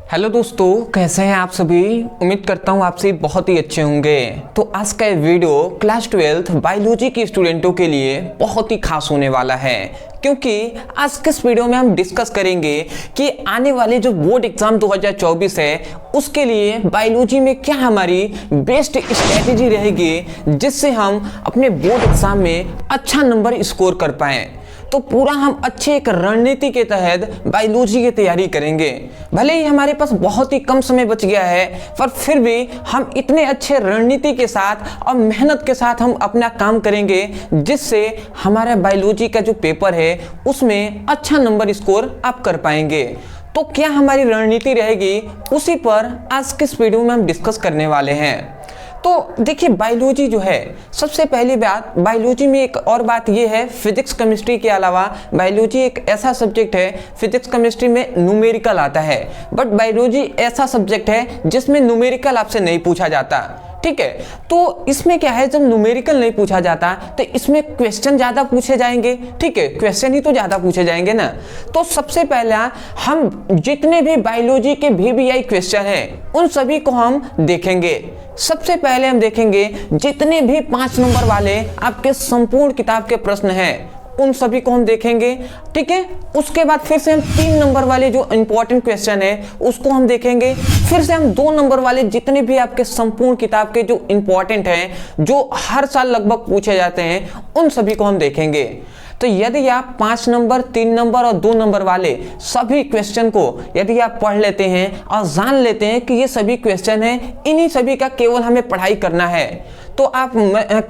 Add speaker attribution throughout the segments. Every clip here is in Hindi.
Speaker 1: हेलो दोस्तों, कैसे हैं आप सभी। उम्मीद करता हूँ आप सभी बहुत ही अच्छे होंगे। तो आज का ये वीडियो क्लास 12 बायोलॉजी के स्टूडेंटों के लिए बहुत ही खास होने वाला है, क्योंकि आज के इस वीडियो में हम डिस्कस करेंगे कि आने वाले जो बोर्ड एग्जाम 2024 है उसके लिए बायोलॉजी में क्या हमारी बेस्ट स्ट्रेटेजी रहेगी जिससे हम अपने बोर्ड एग्जाम में अच्छा नंबर स्कोर कर पाएँ। तो पूरा हम अच्छे एक रणनीति के तहत बायोलॉजी की तैयारी करेंगे। भले ही हमारे पास बहुत ही कम समय बच गया है, पर फिर भी हम इतने अच्छे रणनीति के साथ और मेहनत के साथ हम अपना काम करेंगे जिससे हमारा बायोलॉजी का जो पेपर है उसमें अच्छा नंबर स्कोर आप कर पाएंगे। तो क्या हमारी रणनीति रहेगी, उसी पर आज के इस वीडियो में हम डिस्कस करने वाले हैं। तो देखिए, बायोलॉजी जो है, सबसे पहली बात बायोलॉजी में एक और बात ये है, फिजिक्स केमिस्ट्री के अलावा बायोलॉजी एक ऐसा सब्जेक्ट है, फिजिक्स केमिस्ट्री में न्यूमेरिकल आता है, बट बायोलॉजी ऐसा सब्जेक्ट है जिसमें न्यूमेरिकल आपसे नहीं पूछा जाता। ठीक है, तो इसमें क्या है, जब न्यूमेरिकल नहीं पूछा जाता तो इसमें क्वेश्चन ज़्यादा पूछे जाएंगे। ठीक है, क्वेश्चन ही तो ज़्यादा पूछे जाएंगे ना। तो सबसे पहला हम जितने भी बायोलॉजी के VBI क्वेश्चन हैं उन सभी को हम देखेंगे। सबसे पहले हम देखेंगे जितने भी 5 नंबर वाले आपके संपूर्ण किताब के प्रश्न हैं उन सभी को हम देखेंगे। ठीक है, उसके बाद फिर से हम 3 नंबर वाले जो इंपॉर्टेंट क्वेश्चन है उसको हम देखेंगे। फिर से हम 2 नंबर वाले जितने भी आपके संपूर्ण किताब के जो इंपॉर्टेंट हैं, जो हर साल लगभग पूछे जाते हैं, उन सभी को हम देखेंगे। तो यदि आप 5 नंबर, 3 नंबर और 2 नंबर वाले सभी क्वेश्चन को यदि आप पढ़ लेते हैं और जान लेते हैं कि ये सभी क्वेश्चन हैं, इन्हीं सभी का केवल हमें पढ़ाई करना है, तो आप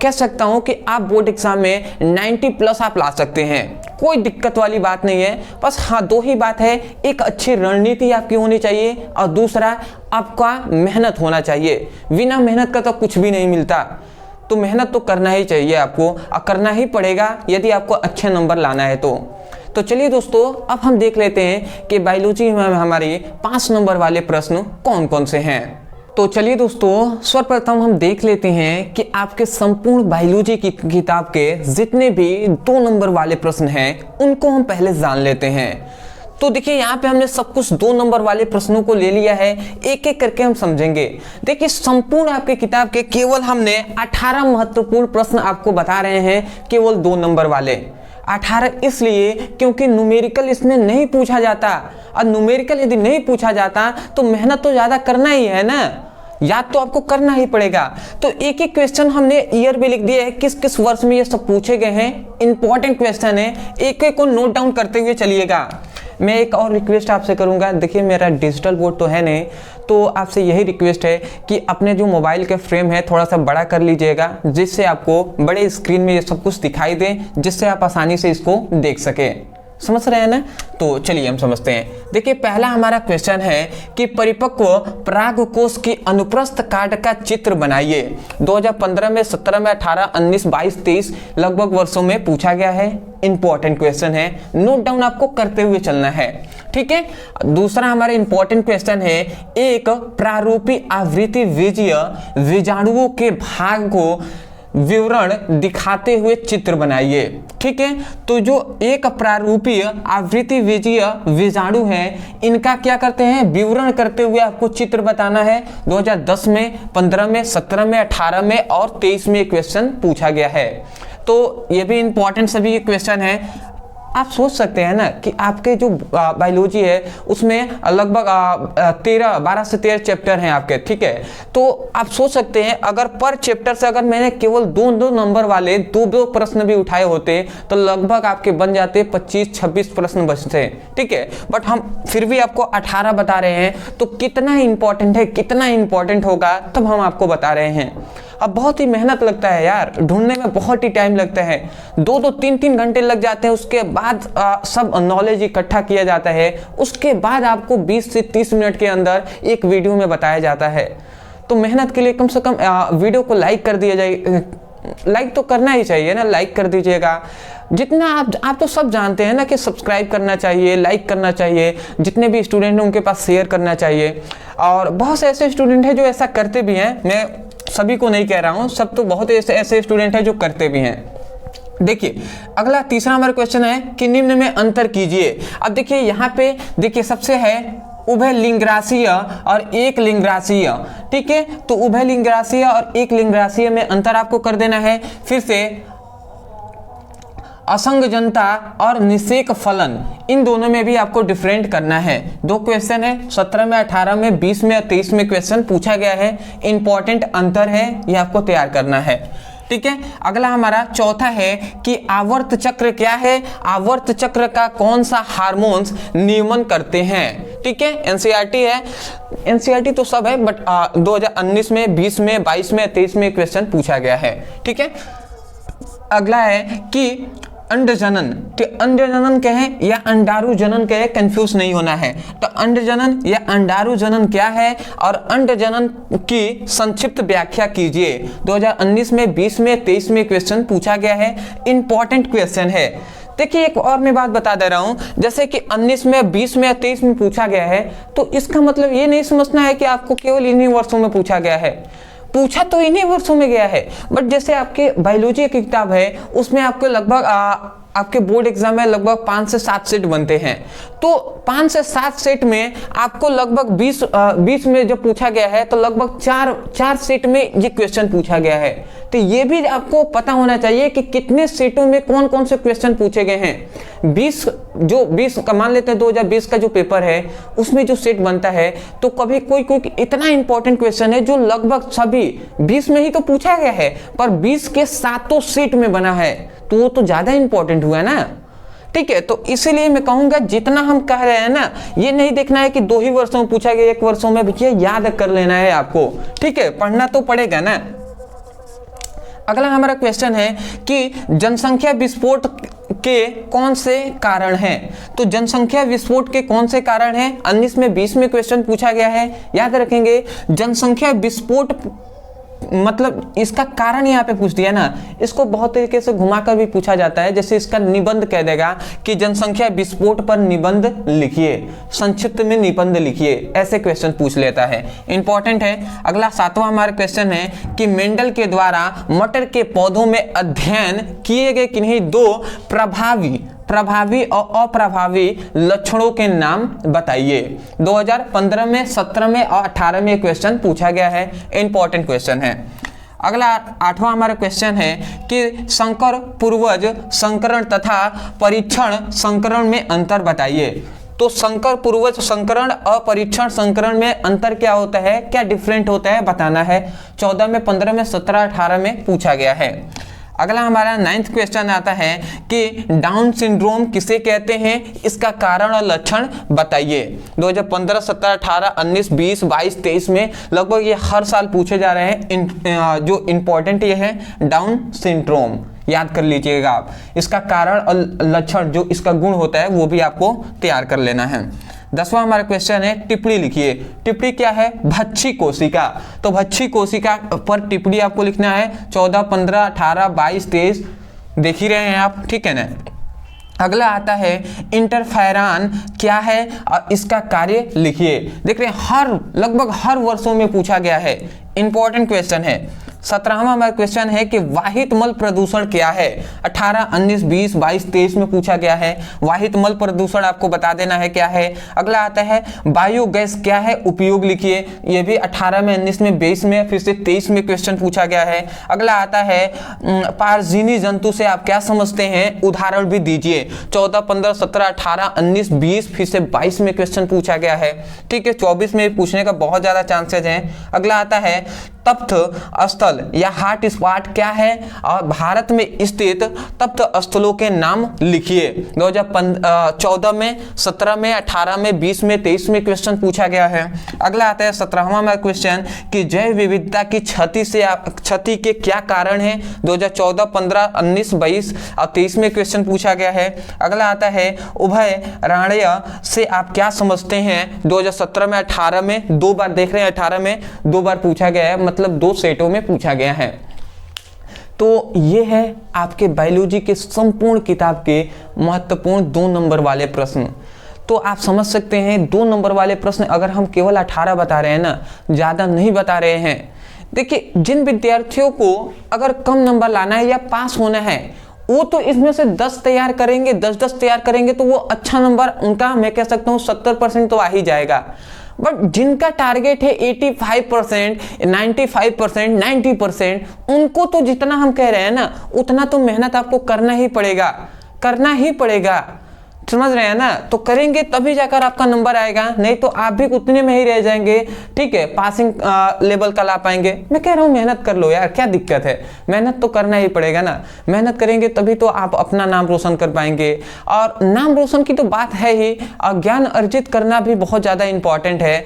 Speaker 1: कह सकता हूं कि आप बोर्ड एग्जाम में 90 प्लस आप ला सकते हैं। कोई दिक्कत वाली बात नहीं है। बस हाँ, 2 ही बात है, एक अच्छी रणनीति आपकी होनी चाहिए और दूसरा आपका मेहनत होना चाहिए। बिना मेहनत का तो कुछ भी नहीं मिलता। तो मेहनत तो करना ही चाहिए आपको, और करना ही पड़ेगा यदि आपको अच्छे नंबर लाना है तो चलिए दोस्तों, अब हम देख लेते हैं कि बायोलॉजी में हमारे 5 नंबर वाले प्रश्न कौन कौन से हैं। तो चलिए दोस्तों, सर्वप्रथम हम देख लेते हैं कि आपके संपूर्ण बायोलॉजी की किताब के जितने भी 2 नंबर वाले प्रश्न हैं उनको हम पहले जान लेते हैं। तो देखिए, यहाँ पे हमने सब कुछ 2 नंबर वाले प्रश्नों को ले लिया है, एक एक करके हम समझेंगे। देखिए, संपूर्ण आपके किताब के केवल हमने 18 महत्वपूर्ण प्रश्न आपको बता रहे हैं, केवल 2 नंबर वाले। 18 इसलिए क्योंकि न्यूमेरिकल इसमें नहीं पूछा जाता, और न्यूमेरिकल यदि नहीं पूछा जाता तो मेहनत तो ज़्यादा करना ही है ना, याद तो आपको करना ही पड़ेगा। तो एक एक क्वेश्चन हमने ईयर भी लिख दिया है, किस किस वर्ष में ये सब पूछे गए हैं, इंपॉर्टेंट क्वेश्चन है, एक एक को नोट डाउन करते हुए चलिएगा। मैं एक और रिक्वेस्ट आपसे करूंगा, देखिए मेरा डिजिटल बोर्ड तो है नहीं, तो आपसे यही रिक्वेस्ट है कि अपने जो मोबाइल के फ्रेम है थोड़ा सा बड़ा कर लीजिएगा, जिससे आपको बड़े स्क्रीन में ये सब कुछ दिखाई दे, जिससे आप आसानी से इसको देख सकें। समझ रहे हैं ना। तो चलिए हम समझते हैं। देखिए, पहला हमारा क्वेश्चन है कि परिपक्व परागकोश की अनुप्रस्थ काट का चित्र बनाइए। 2015 में, 17 में, 18, 19, 22, 23 लगभग वर्षों में पूछा गया है। इंपॉर्टेंट क्वेश्चन है, नोट डाउन आपको करते हुए चलना है। ठीक है, दूसरा हमारा इंपॉर्टेंट क्वेश्चन है, एक प्रारूपी आवृत्ति बीजीय बीजाणुओं के भाग को विवरण दिखाते हुए चित्र बनाइए। ठीक है, तो जो एक प्रारूपीय आवृत्ति बीजीय बीजाणु है, इनका क्या करते हैं, विवरण करते हुए आपको चित्र बताना है। 2010 में, 15 में, 17 में, 18 में और 23 में क्वेश्चन पूछा गया है। तो ये भी इंपॉर्टेंट सभी क्वेश्चन है। आप सोच सकते हैं ना कि आपके जो बायोलॉजी है उसमें लगभग 12 से 13 चैप्टर हैं आपके। ठीक है, तो आप सोच सकते हैं अगर पर चैप्टर से अगर मैंने केवल 2 नंबर वाले 2 प्रश्न भी उठाए होते तो लगभग आपके बन जाते 25-26 प्रश्न बचते। ठीक है, बट हम फिर भी आपको 18 बता रहे हैं, तो कितना इंपॉर्टेंट है, कितना इंपॉर्टेंट होगा तब हम आपको बता रहे हैं। अब बहुत ही मेहनत लगता है यार, ढूंढने में बहुत ही टाइम लगता है, 2-2, 3-3 घंटे लग जाते हैं। उसके बाद सब नॉलेज इकट्ठा किया जाता है, उसके बाद आपको 20 से 30 मिनट के अंदर एक वीडियो में बताया जाता है। तो मेहनत के लिए कम से कम वीडियो को लाइक कर दिया जाए, लाइक तो करना ही चाहिए ना, लाइक कर दीजिएगा। जितना आप तो सब जानते हैं ना कि सब्सक्राइब करना चाहिए, लाइक करना चाहिए, जितने भी स्टूडेंट हैं उनके पास शेयर करना चाहिए। और बहुत से ऐसे स्टूडेंट हैं जो ऐसा करते भी हैं, मैं सभी को नहीं कह रहा हूँ, सब तो बहुत ऐसे स्टूडेंट हैं जो करते भी हैं। देखिए अगला तीसरा हमारा क्वेश्चन है कि निम्न में अंतर कीजिए। अब देखिए यहाँ पे देखिए सबसे है उभय लिंग राशिय और एक लिंग राशिय। ठीक है, तो उभय लिंग राशिय और एक लिंग राशिय में अंतर आपको कर देना है। फिर से असंग जनता और निषेक फलन, इन दोनों में भी आपको डिफरेंट करना है। दो क्वेश्चन है, 17 में, 18 में, 20 में और 23 में क्वेश्चन पूछा गया है। इंपॉर्टेंट अंतर है, ये आपको तैयार करना है। ठीक है, अगला हमारा चौथा है कि आवर्त चक्र क्या है, आवर्त चक्र का कौन सा हार्मोन्स नियमन करते हैं। ठीक है, एनसीईआरटी है, एनसीईआरटी तो सब है, बट 2019 में, 20 में, 22 में, 23 में क्वेश्चन पूछा गया है। ठीक है, अगला है कि अंडजनन, तो अंडजनन क्या है या अंडाणु जनन क्या है, कंफ्यूज नहीं होना है। तो अंडजनन या अंडाणु जनन क्या है और अंडजनन की संक्षिप्त व्याख्या कीजिए। 2019 में, 20 में, 23 में क्वेश्चन पूछा गया है, इंपॉर्टेंट क्वेश्चन है। देखिए एक और मैं बात बता दे रहा हूं, जैसे कि 19 में, 20 में, 23 में पूछा गया है, तो इसका मतलब ये नहीं समझना है कि आपको केवल इन्हीं वर्षों में पूछा गया है। पूछा तो इन्हीं वर्षों में गया है, बट जैसे आपके बायोलॉजी की किताब है उसमें आपको लगभग आपके बोर्ड एग्जाम में लगभग 5 से 7 सेट बनते हैं। तो 5 से 7 सेट में आपको लगभग 20 में जब पूछा गया है तो लगभग 4 सेट में ये क्वेश्चन पूछा गया है। तो ये भी आपको पता होना चाहिए कि कितने सेटों में कौन कौन से क्वेश्चन पूछे गए हैं। 20 का मान लेते हैं, 2020 का जो पेपर है उसमें जो सेट बनता है, तो कभी कोई इतना इंपॉर्टेंट क्वेश्चन है जो लगभग सभी 20 में ही तो पूछा गया है, पर 20 के 7 सेट में बना है, तो वो तो ज्यादा इंपॉर्टेंट हुआ ना। ठीक है, तो इसीलिए मैं कहूंगा जितना हम कह रहे हैं ना, ये नहीं देखना है कि 2 ही वर्षों में पूछा गया, 1 वर्षों में, भैया याद कर लेना है आपको। ठीक है, पढ़ना तो पड़ेगा ना। अगला हमारा क्वेश्चन है कि जनसंख्या विस्फोट के कौन से कारण हैं। तो जनसंख्या विस्फोट के कौन से कारण हैं, 19 में, 20 में क्वेश्चन पूछा गया है। याद रखेंगे, जनसंख्या विस्फोट मतलब इसका कारण यहाँ पे पूछ दिया ना, इसको बहुत तरीके से घुमाकर भी पूछा जाता है। जैसे इसका निबंध कह देगा कि जनसंख्या विस्फोट पर निबंध लिखिए, संक्षिप्त में निबंध लिखिए, ऐसे क्वेश्चन पूछ लेता है, इंपॉर्टेंट है। अगला 7वां हमारा क्वेश्चन है कि मेंडल के द्वारा मटर के पौधों में अध्ययन किए गए किन्हीं 2 प्रभावी और अप्रभावी लक्षणों के नाम बताइए। 2015 में, 17 में और 18 में क्वेश्चन पूछा गया है, इंपॉर्टेंट क्वेश्चन है। अगला 8वां हमारा क्वेश्चन है कि संकर पूर्वज संकरण तथा परीक्षण संकरण में अंतर बताइए। तो संकर पूर्वज संकरण और परीक्षण संकरण में अंतर क्या होता है, क्या डिफरेंट होता है, बताना है। 14 में, 15 में, 17, 18 में पूछा गया है। अगला हमारा 9th क्वेश्चन आता है कि डाउन सिंड्रोम किसे कहते हैं, इसका कारण और लक्षण बताइए। 2015, 17, 18, 19, 20, 22, 23 में लगभग ये हर साल पूछे जा रहे हैं। जो इंपॉर्टेंट ये है डाउन सिंड्रोम, याद कर लीजिएगा आप। इसका कारण और लक्षण, जो इसका गुण होता है, वो भी आपको तैयार कर लेना है। 10वां हमारा क्वेश्चन है टिप्पणी लिखिए। टिप्पणी क्या है, भक्षी कोशिका। तो भक्षी कोशिका पर टिप्पणी आपको लिखना है। 14, 15, 18, 22, 23 देख ही रहे हैं आप, ठीक है ना। अगला आता है इंटरफेरॉन क्या है और इसका कार्य लिखिए। देख रहे हैं लगभग हर वर्षों में पूछा गया है, इंपॉर्टेंट क्वेश्चन है। 17वां हमारा क्वेश्चन है कि वाहित मल प्रदूषण क्या है। 18, 19, 20, 22, 23 में पूछा गया है। वाहित मल प्रदूषण आपको बता देना है क्या है। अगला आता है बायोगैस क्या है, उपयोग लिखिए। ये भी 18 में, 19 में, 20 में, फिर से 23 में क्वेश्चन पूछा गया है। अगला आता है पारजीवी जंतु से आप क्या समझते हैं, उदाहरण भी दीजिए। 14, 15, 17, 18, 19, 20, फिर से 22 में क्वेश्चन पूछा गया है। ठीक है, 24 में पूछने का बहुत ज्यादा चांसेस हैं। अगला आता है तप्त स्थल या हॉट स्पॉट क्या है और भारत में स्थित तप्त स्थलों के नाम लिखिए। 2014 में, 17 में, 18 में, 20 में, 23 में क्वेश्चन पूछा गया है। अगला आता है 17वां में क्वेश्चन कि जैव विविधता की क्षति के क्या कारण है। 2014, 15, 19, 22 और 23 में क्वेश्चन पूछा गया है। अगला आता है उभय राण्य से आप क्या समझते हैं। 2017 में, 18 में 2 बार देख रहे हैं, 18 में 2 बार पूछा गया है, मतलब 2 सेटों में पूछा गया है। तो ये है आपके बायोलॉजी के संपूर्ण किताब के महत्वपूर्ण 2 नंबर वाले प्रश्न। तो आप समझ सकते हैं 2 नंबर वाले प्रश्न अगर हम केवल 18 बता रहे हैं ना, ज़्यादा नहीं बता रहे हैं। देखिए जिन विद्यार्थियों को अगर कम नंबर लाना है या पास होना है, वो तो इसमें से 10 तैयार करेंगे, 10-10 तैयार करेंगे तो वो अच्छा नंबर उनका मैं कह सकता हूँ 70% तो आ ही जाएगा। बट जिनका टारगेट है 85%, 95%, 90%, उनको तो जितना हम कह रहे हैं ना उतना तो मेहनत आपको करना ही पड़ेगा, करना ही पड़ेगा, समझ रहे हैं ना। तो करेंगे तभी जाकर आपका नंबर आएगा, नहीं तो आप भी उतने में ही रह जाएंगे, ठीक है, पासिंग लेवल का ला पाएंगे। मैं कह रहा हूँ मेहनत कर लो यार, क्या दिक्कत है, मेहनत तो करना ही पड़ेगा ना। मेहनत करेंगे तभी तो आप अपना नाम रोशन कर पाएंगे। और नाम रोशन की तो बात है ही, ज्ञान अर्जित करना भी बहुत ज़्यादा इंपॉर्टेंट है।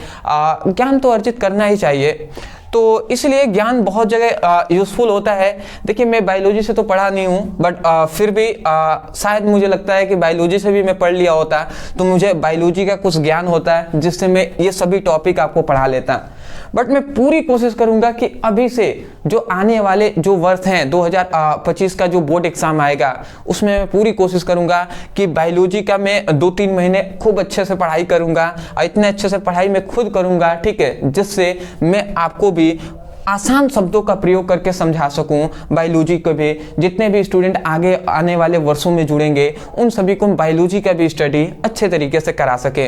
Speaker 1: ज्ञान तो अर्जित करना ही चाहिए, तो इसलिए ज्ञान बहुत जगह यूज़फुल होता है। देखिए मैं बायोलॉजी से तो पढ़ा नहीं हूँ, बट फिर भी शायद मुझे लगता है कि बायोलॉजी से भी मैं पढ़ लिया होता तो मुझे बायोलॉजी का कुछ ज्ञान होता है जिससे मैं ये सभी टॉपिक आपको पढ़ा लेता। बट मैं पूरी कोशिश करूंगा कि अभी से जो आने वाले जो वर्ष हैं 2025 का जो बोर्ड एग्जाम आएगा उसमें मैं पूरी कोशिश करूंगा कि बायोलॉजी का मैं 2-3 महीने खूब अच्छे से पढ़ाई करूंगा, और इतने अच्छे से पढ़ाई मैं खुद करूंगा, ठीक है, जिससे मैं आपको भी आसान शब्दों का प्रयोग करके समझा सकूं। बायोलॉजी को भी जितने भी स्टूडेंट आगे आने वाले वर्षों में जुड़ेंगे उन सभी को बायोलॉजी का भी स्टडी अच्छे तरीके से करा सके,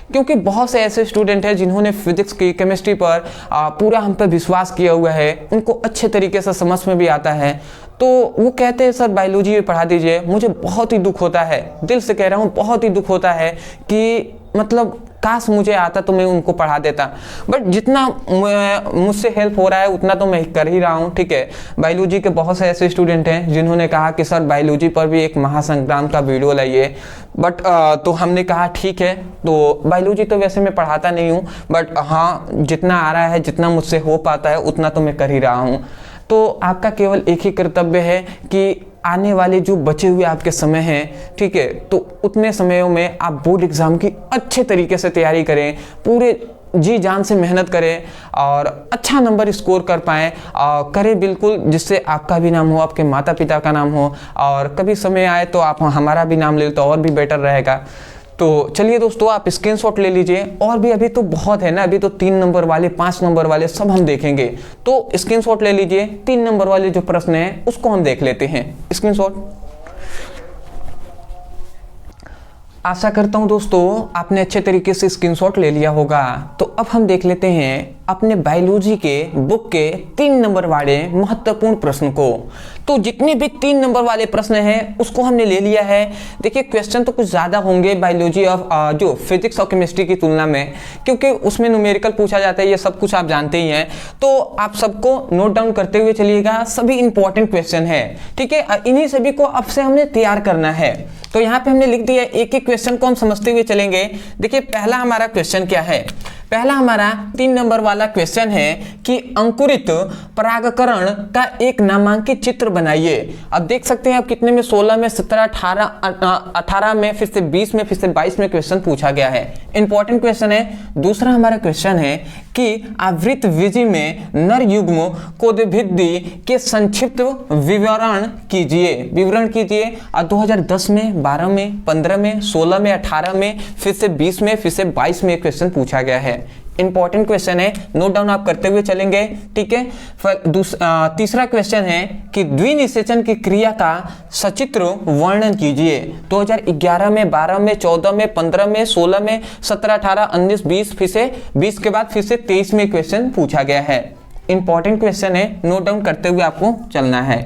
Speaker 1: क्योंकि बहुत से ऐसे स्टूडेंट हैं जिन्होंने फिजिक्स की, केमिस्ट्री पर पूरा हम पर विश्वास किया हुआ है, उनको अच्छे तरीके से समझ में भी आता है, तो वो कहते हैं सर बायोलॉजी में पढ़ा दीजिए। मुझे बहुत ही दुख होता है, दिल से कह रहा हूँ, बहुत ही दुख होता है कि मतलब काश मुझे आता तो मैं उनको पढ़ा देता। बट जितना मुझसे हेल्प हो रहा है उतना तो मैं कर ही रहा हूँ, ठीक है। बायोलॉजी के बहुत से ऐसे स्टूडेंट हैं जिन्होंने कहा कि सर बायोलॉजी पर भी एक महासंग्राम का वीडियो लाइए, बट तो हमने कहा ठीक है। तो बायोलॉजी तो वैसे मैं पढ़ाता नहीं हूँ, बट हाँ जितना आ रहा है, जितना मुझसे हो पाता है उतना तो मैं कर ही रहा हूँ। तो आपका केवल एक ही कर्तव्य है कि आने वाले जो बचे हुए आपके समय हैं, ठीक है, तो उतने समयों में आप बोर्ड एग्जाम की अच्छे तरीके से तैयारी करें, पूरे जी जान से मेहनत करें और अच्छा नंबर स्कोर कर पाएँ, और करें बिल्कुल जिससे आपका भी नाम हो, आपके माता पिता का नाम हो, और कभी समय आए तो आप हमारा भी नाम ले तो और भी बेटर रहेगा। तो चलिए दोस्तों आप स्क्रीनशॉट ले लीजिए, और भी अभी तो बहुत है ना, अभी तो 3 नंबर वाले, 5 नंबर वाले सब हम देखेंगे, तो स्क्रीनशॉट ले लीजिए। 3 नंबर वाले जो प्रश्न हैं उसको हम देख लेते हैं, स्क्रीनशॉट। आशा करता हूं दोस्तों आपने अच्छे तरीके से स्क्रीनशॉट ले लिया होगा। तो अब हम देख लेते हैं अपने बायोलॉजी के बुक के 3 नंबर वाले महत्वपूर्ण प्रश्न को। तो जितने भी 3 नंबर वाले प्रश्न हैं उसको हमने ले लिया है। देखिए क्वेश्चन तो कुछ ज़्यादा होंगे बायोलॉजी ऑफ जो फिजिक्स और केमिस्ट्री की तुलना में, क्योंकि उसमें न्यूमेरिकल पूछा जाता है, ये सब कुछ आप जानते ही हैं। तो आप सबको नोट डाउन करते हुए चलिएगा, सभी इंपॉर्टेंट क्वेश्चन है, ठीक है। इन्हीं सभी को अब से हमने तैयार करना है। तो यहाँ पे हमने लिख दिया, एक एक क्वेश्चन को हम समझते हुए चलेंगे। देखिए पहला हमारा क्वेश्चन क्या है, पहला हमारा 3 नंबर वाला क्वेश्चन है कि अंकुरित परागकरण का एक नामांकित चित्र बनाइए। अब देख सकते हैं आप कितने में, 16 में, 17, 18 में, फिर से 20 में, फिर से 22 में क्वेश्चन पूछा गया है, इंपॉर्टेंट क्वेश्चन है। दूसरा हमारा क्वेश्चन है कि आवृत विधि में नर युग्म कोदभिद्धि के संक्षिप्त विवरण कीजिए। 2010 में, 12 में, 15 में, 16 में, 18 में, फिर से 20 में, फिर से 22 में क्वेश्चन पूछा गया है। इंपॉर्टेंट क्वेश्चन है, नोट डाउन आप करते हुए चलेंगे, ठीक है। तीसरा क्वेश्चन है कि द्विनिषेचन की क्रिया का सचित्र वर्णन कीजिए। 2011 में, 12 में, 14 में, 15 में, 16 में, 17, 18, 19, 20, फिर से 20 के बाद फिर से 23 में क्वेश्चन पूछा गया है। इंपॉर्टेंट क्वेश्चन है, नोट डाउन करते हुए आपको चलना है।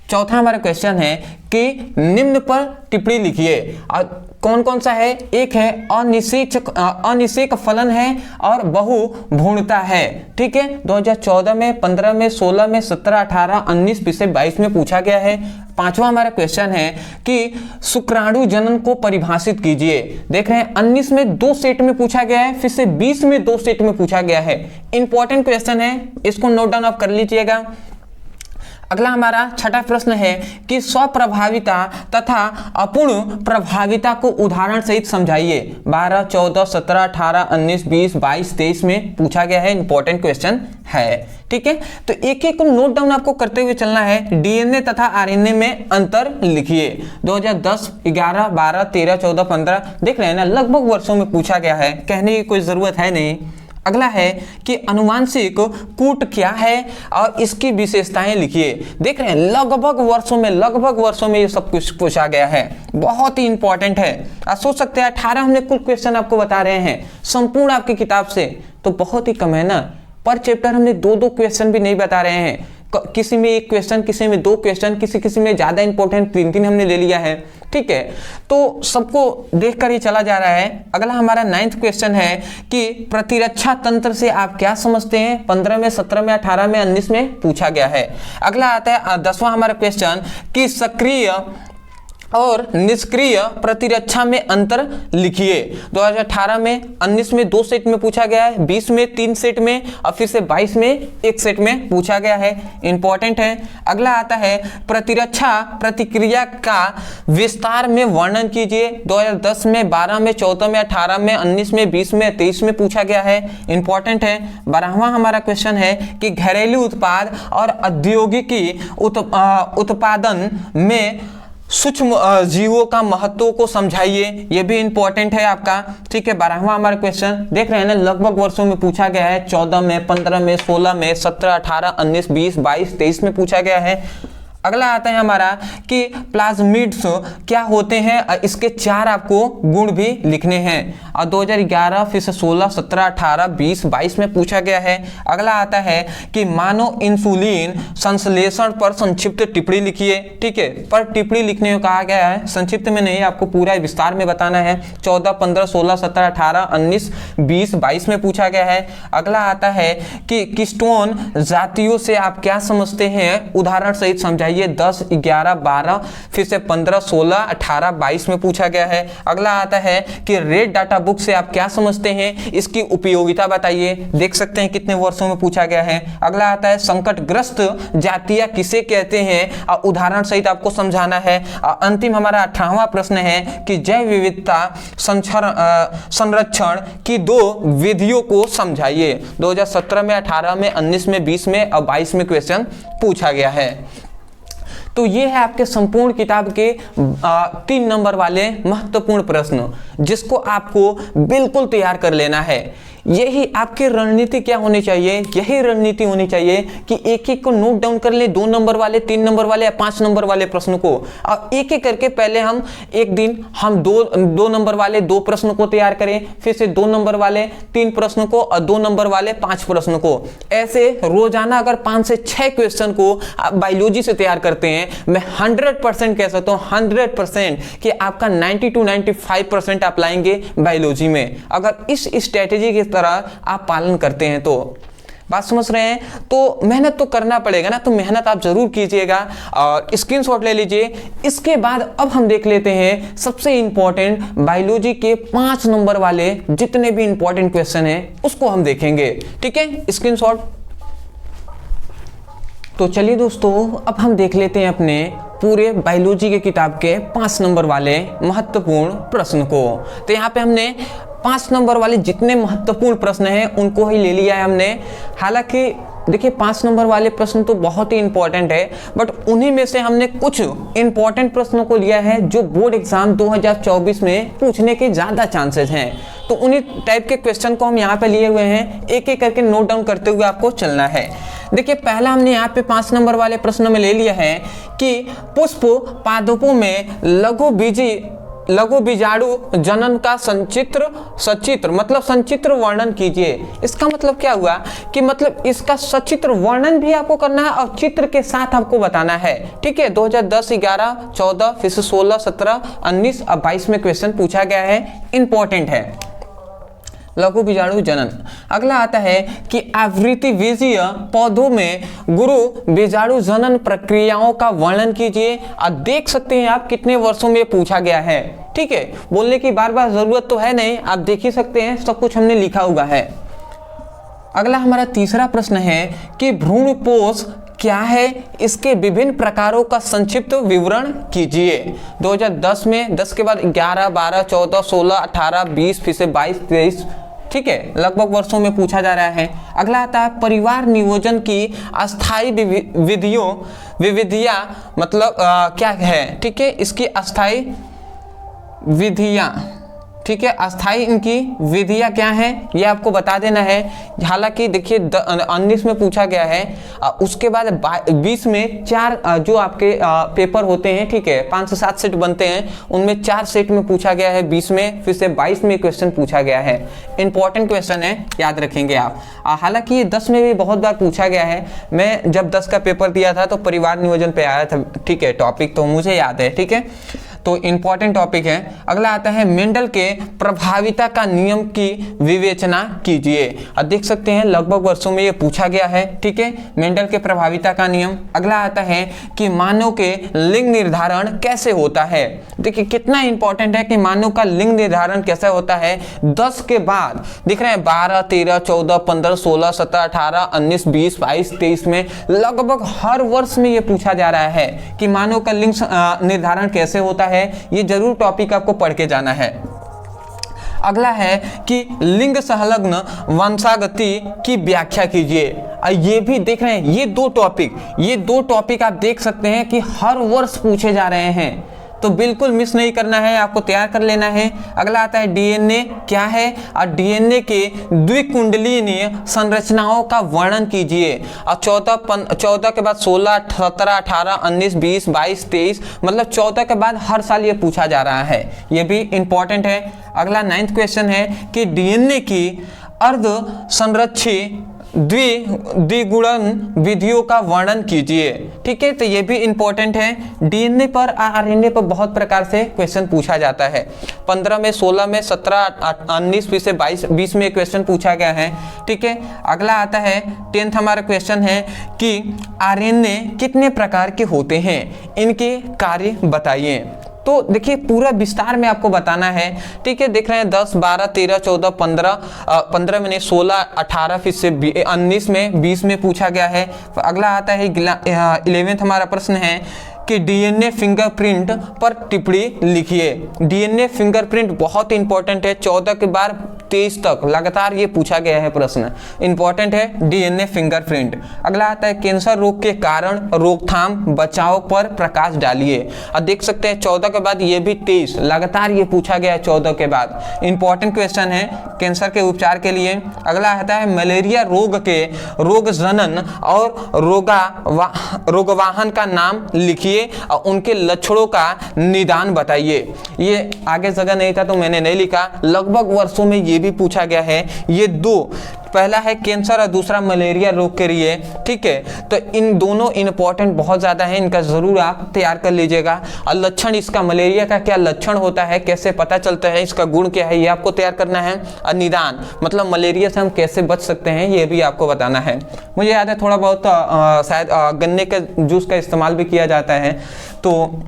Speaker 1: चौथा हमारा क्वेश्चन है कि निम्न पर टिप्पणी लिखिए। और कौन कौन सा है, एक है अनिषेक फलन है और बहुभ्रूणता है, ठीक है। 2014 में, 15 में, 16 में, 17, 18, 19, फिर से 22 में पूछा गया है। पांचवा हमारा क्वेश्चन है कि शुक्राणु जनन को परिभाषित कीजिए। देख रहे हैं 19 में 2 सेट में पूछा गया है, फिर से 20 में 2 सेट में पूछा गया है। इंपॉर्टेंट क्वेश्चन है, इसको नोट डाउन आप कर लीजिएगा। अगला हमारा छठा प्रश्न है कि स्वप्रभाविता तथा अपूर्ण प्रभाविता को उदाहरण सहित समझाइए। 12, 14, 17, 18, 19, 20, 22, 23 में पूछा गया है, इंपॉर्टेंट क्वेश्चन है, ठीक है। तो एक एक को नोट डाउन आपको करते हुए चलना है। डीएनए तथा आरएनए में अंतर लिखिए। 2010, 11, 12, 13, 14, 15 देख रहे हैं ना, लगभग वर्षों में पूछा गया है, कहने की कोई जरूरत है नहीं। अगला है कि अनुवांशिक कूट क्या है और इसकी विशेषताएं लिखिए। देख रहे हैं लगभग वर्षों में ये सब कुछ पूछा गया है, बहुत ही इंपॉर्टेंट है। आप सोच सकते हैं 18 हमने कुल क्वेश्चन आपको बता रहे हैं संपूर्ण आपकी किताब से, तो बहुत ही कम है ना। पर चैप्टर हमने 2-2 क्वेश्चन भी नहीं बता रहे हैं, किसी में 1 क्वेश्चन, किसी में 2 क्वेश्चन, किसी में ज्यादा इंपॉर्टेंट 3-3 हमने ले लिया है, ठीक है। तो सबको देखकर ही चला जा रहा है। अगला हमारा 9th क्वेश्चन है कि प्रतिरक्षा तंत्र से आप क्या समझते हैं। 15 में, 17 में, 18 में, 19 में पूछा गया है। अगला आता है 10वां हमारा क्वेश्चन कि सक्रिय और निष्क्रिय प्रतिरक्षा में अंतर लिखिए। 2018 में, 19 में 2 सेट में पूछा गया है, 20 में 3 सेट में और फिर से 22 में 1 सेट में पूछा गया है, इंपॉर्टेंट है। अगला आता है प्रतिरक्षा प्रतिक्रिया का विस्तार में वर्णन कीजिए। 2010 में, 12 में, 14 में, 18 में, 19 में, 20 में, 23 में पूछा गया है, इंपॉर्टेंट है। 12वां हमारा क्वेश्चन है कि घरेलू उत्पाद और औद्योगिकी उत्पादन में सूक्ष्म जीवों का महत्व को समझाइए, ये भी इंपॉर्टेंट है आपका, ठीक है। 12वां हमारा क्वेश्चन देख रहे हैं ना, लगभग वर्षों में पूछा गया है। 14 में, 15 में, 16 में, 17, 18, 19, 20, 22, 23 में पूछा गया है। अगला आता है हमारा कि प्लाज्मिड्स क्या होते हैं, इसके 4 आपको गुण भी लिखने हैं और 2011 फिर से 16, 17, 18, 20, 22 में पूछा गया है। अगला आता है कि मानव इंसुलिन संश्लेषण पर संक्षिप्त टिप्पणी लिखिए, ठीक है। पर टिप्पणी लिखने को कहा गया है, संक्षिप्त में नहीं, आपको पूरा विस्तार में बताना है। 14, 15, 16, 17, 18, 19, 20, 22 में पूछा गया है। अगला आता है कि कीटोन जातियों से आप क्या समझते हैं, उदाहरण सहित समझाइए। 10, 11, 12, फिर से 15, 16, 18, 22 में पूछा गया है। अगला आता है कि रेड डाटा बुक से आप क्या समझते हैं, इसकी उपयोगिता बताइए। देख सकते हैं कितने वर्षों में पूछा गया है। अगला आता है संकटग्रस्त जातियां किसे कहते हैं, उदाहरण सहित आपको समझाना है। अंतिम हमारा 18वां प्रश्न है कि जैव विविधता संरक्षण की 2 विधियों को समझाइए। 2017 में, 18 में, 19 में, 20 में और 22 में क्वेश्चन पूछा गया है। तो ये है आपके संपूर्ण किताब के 3 नंबर वाले महत्वपूर्ण प्रश्न, जिसको आपको बिल्कुल तैयार कर लेना है। यही आपकी रणनीति क्या होनी चाहिए, यही रणनीति होनी चाहिए कि एक एक को नोट डाउन कर ले, 2 नंबर वाले, 3 नंबर वाले या 5 नंबर वाले प्रश्न को, और एक एक करके पहले हम एक दिन हम 2 नंबर वाले 2 प्रश्न को तैयार करें, फिर से 2 नंबर वाले 3 प्रश्न को और 2 नंबर वाले 5 प्रश्न को। ऐसे रोजाना अगर 5 से 6 क्वेश्चन को आप बायोलॉजी से तैयार करते हैं, मैं 100% कह सकता हूँ, 100% कि आपका 90 to 95% आप लाएंगे बायोलॉजी में, अगर इस स्ट्रेटेजी की तरह आप पालन करते हैं तो। बात समझ रहे हैं? तो मेहनत तो करना पड़ेगा ना, तो मेहनत आप जरूर कीजिएगा और स्क्रीनशॉट ले लीजिए। इसके बाद अब हम देख लेते हैं सबसे इंपॉर्टेंट बायोलॉजी के 5 नंबर वाले जितने भी इंपॉर्टेंट क्वेश्चन हैं उसको हम देखेंगे, ठीक है। स्क्रीनशॉट। तो चलिए दोस्तों, अब हम देख लेते हैं अपने पूरे बायोलॉजी के किताब के 5 नंबर वाले महत्वपूर्ण प्रश्न को। तो यहाँ पे हमने 5 नंबर वाले जितने महत्वपूर्ण प्रश्न हैं उनको ही ले लिया है हमने। हालांकि देखिए 5 नंबर वाले प्रश्न तो बहुत ही इंपॉर्टेंट है, बट उन्हीं में से हमने कुछ इंपॉर्टेंट प्रश्नों को लिया है जो बोर्ड एग्जाम 2024 में पूछने के ज़्यादा चांसेस हैं। तो उन्हीं टाइप के क्वेश्चन को हम यहाँ पे लिए हुए हैं, एक एक करके नोट डाउन करते हुए आपको चलना है। देखिए पहला हमने यहाँ पे 5 नंबर वाले प्रश्न में ले लिया है कि पुष्प पादपों में लघु बीजाणु जनन का सचित्र मतलब संचित्र वर्णन कीजिए। इसका मतलब क्या हुआ कि मतलब इसका सचित्र वर्णन भी आपको करना है और चित्र के साथ आपको बताना है, ठीक है। 2010, 11, 14, फिर से 16, 17, 19 और 22 में क्वेश्चन पूछा गया है, इंपॉर्टेंट है। लघु बीजाणु जनन। अगला आता है कि आवृत्तिबीजीय पौधों में गुरु बीजाणु जनन प्रक्रियाओं का वर्णन कीजिए। और देख सकते हैं आप कितने वर्षों में पूछा गया है, ठीक है। बोलने की बार बार जरूरत तो है नहीं, आप देख ही सकते हैं, सब कुछ हमने लिखा हुआ है। अगला हमारा तीसरा प्रश्न है कि भ्रूणपोष क्या है, इसके विभिन्न प्रकारों का संक्षिप्त विवरण कीजिए। 2010 में 10 के बाद 11, 12, 14, 16, 18, 20, फिर से 22, 23, ठीक है, लगभग वर्षों में पूछा जा रहा है। अगला आता है परिवार नियोजन की अस्थायी विविधियां मतलब क्या है, ठीक है, इसकी अस्थायी विधियां, ठीक है। अस्थाई इनकी विधियां क्या है ये आपको बता देना है। हालांकि देखिए 19 में पूछा गया है, उसके बाद 20 में 4 जो आपके पेपर होते हैं, ठीक है, 5 से 7 सेट बनते हैं, उनमें 4 सेट में पूछा गया है 20 में, फिर से 22 में क्वेश्चन पूछा गया है। इंपॉर्टेंट क्वेश्चन है, याद रखेंगे आप। हालांकि ये 10 में भी बहुत बार पूछा गया है। मैं जब 10 का पेपर दिया था तो परिवार नियोजन पे आया था, ठीक है, टॉपिक तो मुझे याद है, ठीक है। तो इंपॉर्टेंट टॉपिक है। अगला आता है मेंडल के प्रभाविता का नियम की विवेचना कीजिए। अब देख सकते हैं लगभग वर्षों में ये पूछा गया है, ठीक है, मेंडल के प्रभाविता का नियम। अगला आता है कि मानव के लिंग निर्धारण कैसे होता है। देखिए कितना इंपॉर्टेंट है कि मानव का लिंग निर्धारण कैसे होता है। 10 के बाद दिख रहे हैं 12, 13, 14, 15, 16, 17, 18, 19, 20, 22, 23 में लगभग हर वर्ष में ये पूछा जा रहा है कि मानव का लिंग निर्धारण कैसे होता है। ये जरूर टॉपिक आपको पढ़ के जाना है। अगला है कि लिंग संलग्न वंशागति की व्याख्या कीजिए। ये भी देख रहे हैं, ये दो टॉपिक आप देख सकते हैं कि हर वर्ष पूछे जा रहे हैं, तो बिल्कुल मिस नहीं करना है, आपको तैयार कर लेना है। अगला आता है डीएनए क्या है, और डीएनए के द्विकुंडलीय संरचनाओं का वर्णन कीजिए। और 14 के बाद 16, 17, 18, 19, 20, 22, 23, मतलब 14 के बाद हर साल ये पूछा जा रहा है, ये भी इंपॉर्टेंट है। अगला 9th क्वेश्चन है कि डीएनए की अर्ध संरक्षी द्विगुणन विधियों का वर्णन कीजिए, ठीक है। तो ये भी इंपॉर्टेंट है। डीएनए पर आरएनए पर बहुत प्रकार से क्वेश्चन पूछा जाता है। 15 में, 16 में, 17, 19, फिर से 20 में क्वेश्चन पूछा गया है, ठीक है। अगला आता है 10th हमारा क्वेश्चन है कि आरएनए कितने प्रकार के होते हैं, इनके कार्य बताइए। तो देखिए पूरा विस्तार में आपको बताना है, ठीक है। देख रहे हैं 10, 12, 13, 14, 15 में 16, 18, फिर से 19 में, 20 में पूछा गया है। अगला आता है 11th हमारा प्रश्न है कि डीएनए फिंगरप्रिंट पर टिप्पणी लिखिए। डीएनए फिंगरप्रिंट बहुत इंपॉर्टेंट है, 14 के बाद 23 तक लगातार ये पूछा गया है प्रश्न, इंपॉर्टेंट है डीएनए फिंगरप्रिंट। अगला आता है कैंसर रोग के कारण, रोकथाम, बचाव पर प्रकाश डालिए। अब देख सकते हैं 14 के बाद ये भी 23 लगातार ये पूछा गया है 14 के बाद, इंपॉर्टेंट क्वेश्चन है कैंसर के उपचार के लिए। अगला आता है मलेरिया रोग के रोग जनन और रोगवाहन का नाम लिखिए और उनके लक्षणों का निदान बताइए। ये आगे जगह नहीं था तो मैंने नहीं लिखा, लगभग वर्षों में ये भी पूछा गया है। ये दो, पहला है कैंसर और दूसरा मलेरिया रोग के लिए, ठीक है। तो इन दोनों इंपॉर्टेंट बहुत ज्यादा है, इनका जरूर आप तैयार कर लीजिएगा। और लक्षण इसका, मलेरिया का क्या लक्षण होता है, कैसे पता चलता है, इसका गुण क्या है, ये आपको तैयार करना है। और निदान मतलब मलेरिया से हम कैसे बच सकते हैं, ये भी आपको बताना है। मुझे याद है थोड़ा बहुत शायद गन्ने के जूस का इस्तेमाल भी किया जाता है, तो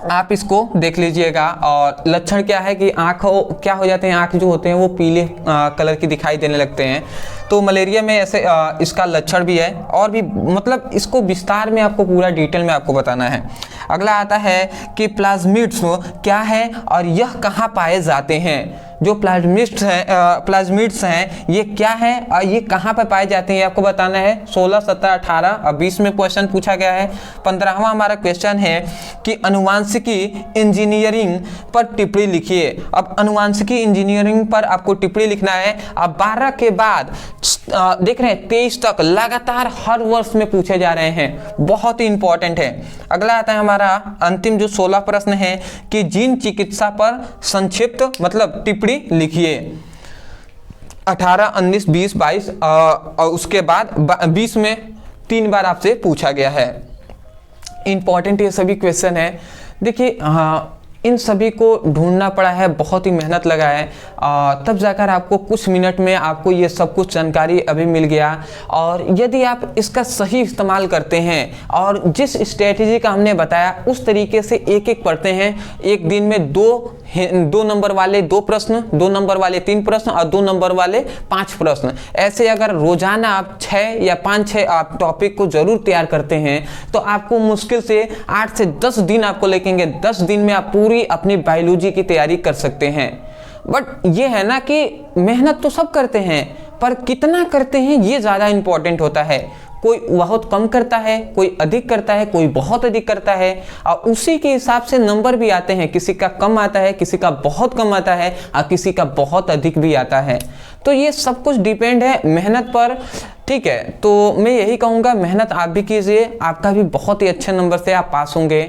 Speaker 1: आप इसको देख लीजिएगा। और लक्षण क्या है कि आँख क्या हो जाते हैं, आँख जो होते हैं वो पीले कलर की दिखाई देने लगते हैं। तो मलेरिया में ऐसे इसका लक्षण भी है, और भी मतलब इसको विस्तार में आपको पूरा डिटेल में आपको बताना है। अगला आता है कि प्लाज्मिड्स क्या है और यह कहाँ पाए जाते हैं। जो प्लाज्मिड्स हैं ये क्या है और ये कहाँ पर पाए जाते हैं, आपको बताना है। 16, 17, 18 और 20 में क्वेश्चन पूछा गया है। 15वां हमारा क्वेश्चन है कि अनुवांशिकी इंजीनियरिंग पर टिप्पणी लिखिए। अब अनुवांशिकी इंजीनियरिंग पर आपको टिप्पणी लिखना है। अब 12 के बाद देख रहे हैं 23 तक लगातार हर वर्ष में पूछे जा रहे हैं, बहुत ही इंपॉर्टेंट है। अगला आता है हमारा अंतिम जो 16 प्रश्न है कि जीन चिकित्सा पर संक्षिप्त मतलब टिप्पणी लिखिए। 18, 19, 20, 22 और उसके बाद 20 में 3 बार आपसे पूछा गया है। इंपॉर्टेंट ये सभी क्वेश्चन है। देखिए इन सभी को ढूंढना पड़ा है, बहुत ही मेहनत लगा है, तब जाकर आपको कुछ मिनट में आपको ये सब कुछ जानकारी अभी मिल गया। और यदि आप इसका सही इस्तेमाल करते हैं और जिस स्ट्रेटेजी का हमने बताया उस तरीके से एक एक पढ़ते हैं, एक दिन में 2 नंबर वाले 2 प्रश्न, 2 नंबर वाले 3 प्रश्न और 2 नंबर वाले 5 प्रश्न, ऐसे अगर रोजाना आप 6 या 5-6 आप टॉपिक को जरूर तैयार करते हैं तो आपको मुश्किल से 8 से 10 दिन आपको लगेंगे। 10 दिन में आप पूरी अपनी बायोलॉजी की तैयारी कर सकते हैं। बट ये है ना कि मेहनत तो सब करते हैं पर कितना करते हैं ये ज़्यादा इंपॉर्टेंट होता है। कोई बहुत कम करता है, कोई अधिक करता है, कोई बहुत अधिक करता है और उसी के हिसाब से नंबर भी आते हैं। किसी का कम आता है, किसी का बहुत कम आता है और किसी का बहुत अधिक भी आता है। तो ये सब कुछ डिपेंड है मेहनत पर, ठीक है। तो मैं यही कहूँगा मेहनत आप भी कीजिए, आपका भी बहुत ही अच्छे नंबर से आप पास होंगे।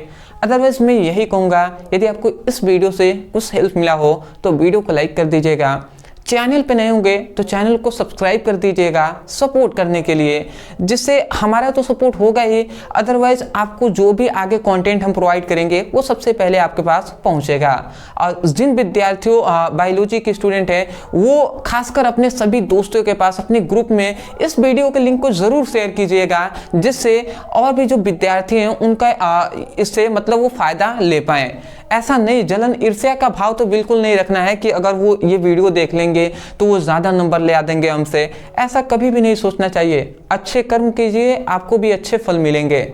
Speaker 1: अदरवाइज मैं यही कहूँगा यदि आपको इस वीडियो से कुछ हेल्प मिला हो तो वीडियो को लाइक कर दीजिएगा। चैनल पे नए होंगे तो चैनल को सब्सक्राइब कर दीजिएगा सपोर्ट करने के लिए, जिससे हमारा तो सपोर्ट होगा ही, अदरवाइज आपको जो भी आगे कंटेंट हम प्रोवाइड करेंगे वो सबसे पहले आपके पास पहुंचेगा। और जिन विद्यार्थियों बायोलॉजी के स्टूडेंट हैं वो खासकर अपने सभी दोस्तों के पास अपने ग्रुप में इस वीडियो के लिंक को ज़रूर शेयर कीजिएगा, जिससे और भी जो विद्यार्थी हैं उनका इससे मतलब वो फ़ायदा ले पाएँ। ऐसा नहीं, जलन ईर्ष्या का भाव तो बिल्कुल नहीं रखना है कि अगर वो ये वीडियो देख लेंगे तो वो ज़्यादा नंबर ले आ देंगे हमसे, ऐसा कभी भी नहीं सोचना चाहिए। अच्छे कर्म कीजिए, आपको भी अच्छे फल मिलेंगे।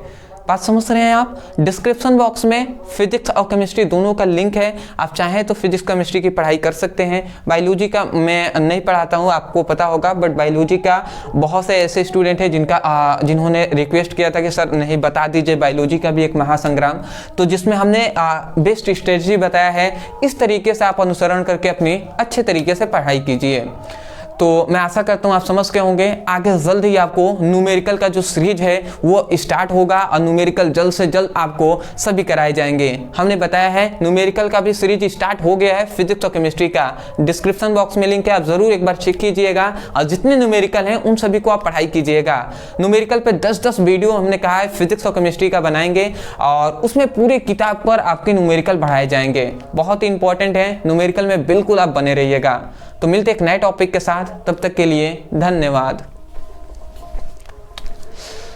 Speaker 1: बात समझ रहे हैं आप? डिस्क्रिप्शन बॉक्स में फिजिक्स और केमिस्ट्री दोनों का लिंक है, आप चाहें तो फिजिक्स केमिस्ट्री की पढ़ाई कर सकते हैं। बायोलॉजी का मैं नहीं पढ़ाता हूं, आपको पता होगा, बट बायोलॉजी का बहुत से ऐसे स्टूडेंट हैं जिन्होंने रिक्वेस्ट किया था कि सर नहीं बता दीजिए बायोलॉजी का भी एक महासंग्राम, तो जिसमें हमने बेस्ट स्ट्रेटजी बताया है। इस तरीके से आप अनुसरण करके अपनी अच्छे तरीके से पढ़ाई कीजिए। तो मैं आशा करता हूँ आप समझ के होंगे। आगे जल्द ही आपको न्यूमेरिकल का जो सीरीज है वो स्टार्ट होगा और न्यूमेरिकल जल्द से जल्द आपको सभी कराए जाएंगे। हमने बताया है न्यूमेरिकल का भी सीरीज स्टार्ट हो गया है फिजिक्स और केमिस्ट्री का। डिस्क्रिप्शन बॉक्स में लिंक है, आप जरूर एक बार चेक कीजिएगा और जितने न्यूमेरिकल हैं उन सभी को आप पढ़ाई कीजिएगा। न्यूमेरिकल पे 10-10 वीडियो हमने कहा है फिजिक्स और केमिस्ट्री का बनाएंगे और उसमें पूरे किताब पर आपके न्यूमेरिकल बढ़ाए जाएंगे। बहुत ही इंपॉर्टेंट है, न्यूमेरिकल में बिल्कुल आप बने रहिएगा। तो मिलते एक नए टॉपिक के साथ, तब तक के लिए धन्यवाद।